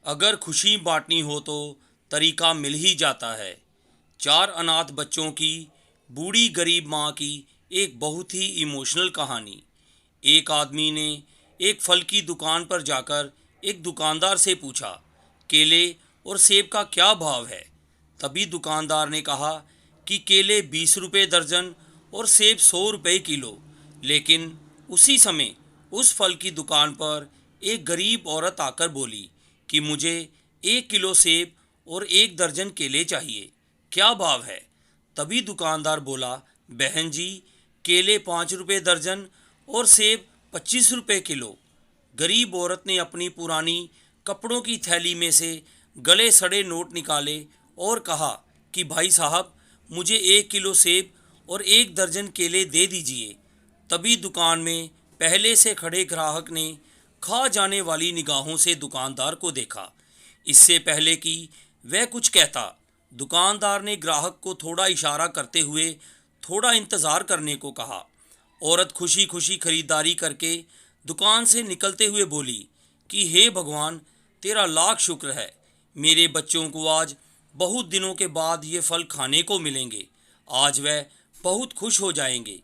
अगर खुशी बांटनी हो तो तरीका मिल ही जाता है। चार अनाथ बच्चों की बूढ़ी गरीब माँ की एक बहुत ही इमोशनल कहानी। एक आदमी ने एक फल की दुकान पर जाकर एक दुकानदार से पूछा, केले और सेब का क्या भाव है। तभी दुकानदार ने कहा कि केले 20 रुपये दर्जन और सेब 100 रुपये किलो। लेकिन उसी समय उस फल की दुकान पर एक गरीब औरत आकर बोली कि मुझे 1 किलो सेब और 1 दर्जन केले चाहिए, क्या भाव है। तभी दुकानदार बोला, बहन जी, केले 5 रुपये दर्जन और सेब 25 रुपये किलो। गरीब औरत ने अपनी पुरानी कपड़ों की थैली में से गले सड़े नोट निकाले और कहा कि भाई साहब, मुझे 1 किलो सेब और 1 दर्जन केले दे दीजिए। तभी दुकान में पहले से खड़े ग्राहक ने खा जाने वाली निगाहों से दुकानदार को देखा। इससे पहले कि वह कुछ कहता, दुकानदार ने ग्राहक को थोड़ा इशारा करते हुए थोड़ा इंतज़ार करने को कहा। औरत खुशी खुशी खरीदारी करके दुकान से निकलते हुए बोली कि हे भगवान, तेरा लाख शुक्र है, मेरे बच्चों को आज बहुत दिनों के बाद ये फल खाने को मिलेंगे। आज वह बहुत खुश हो जाएंगे।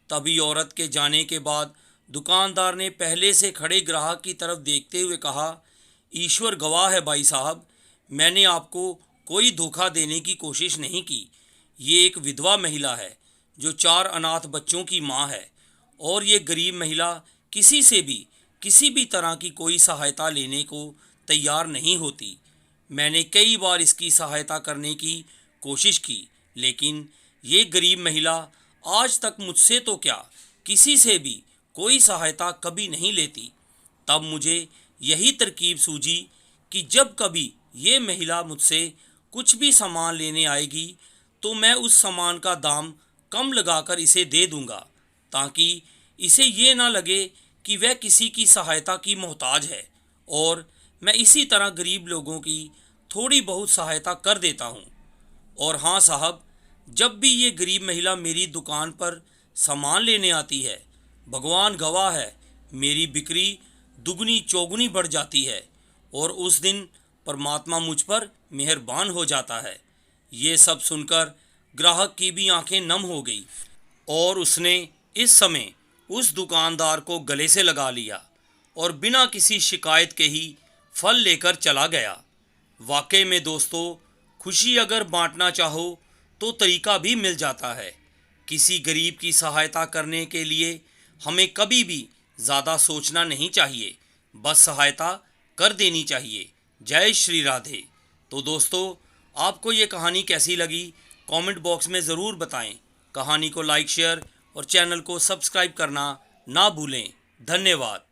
तभी औरत के जाने के बाद दुकानदार ने पहले से खड़े ग्राहक की तरफ देखते हुए कहा, ईश्वर गवाह है भाई साहब, मैंने आपको कोई धोखा देने की कोशिश नहीं की। ये एक विधवा महिला है जो 4 अनाथ बच्चों की माँ है, और ये गरीब महिला किसी भी तरह की कोई सहायता लेने को तैयार नहीं होती। मैंने कई बार इसकी सहायता करने की कोशिश की, लेकिन ये गरीब महिला आज तक मुझसे तो क्या, किसी से भी कोई सहायता कभी नहीं लेती। तब मुझे यही तरकीब सूझी कि जब कभी ये महिला मुझसे कुछ भी सामान लेने आएगी तो मैं उस सामान का दाम कम लगाकर इसे दे दूंगा, ताकि इसे ये ना लगे कि वह किसी की सहायता की मोहताज है। और मैं इसी तरह गरीब लोगों की थोड़ी बहुत सहायता कर देता हूँ। और हाँ साहब, जब भी ये गरीब महिला मेरी दुकान पर सामान लेने आती है, भगवान गवाह है, मेरी बिक्री दुगनी चौगुनी बढ़ जाती है, और उस दिन परमात्मा मुझ पर मेहरबान हो जाता है। ये सब सुनकर ग्राहक की भी आंखें नम हो गई और उसने इस समय उस दुकानदार को गले से लगा लिया और बिना किसी शिकायत के ही फल लेकर चला गया। वाकई में दोस्तों, खुशी अगर बांटना चाहो तो तरीका भी मिल जाता है। किसी गरीब की सहायता करने के लिए हमें कभी भी ज़्यादा सोचना नहीं चाहिए, बस सहायता कर देनी चाहिए। जय श्री राधे। तो दोस्तों, आपको ये कहानी कैसी लगी कमेंट बॉक्स में ज़रूर बताएं। कहानी को लाइक, शेयर और चैनल को सब्सक्राइब करना ना भूलें। धन्यवाद।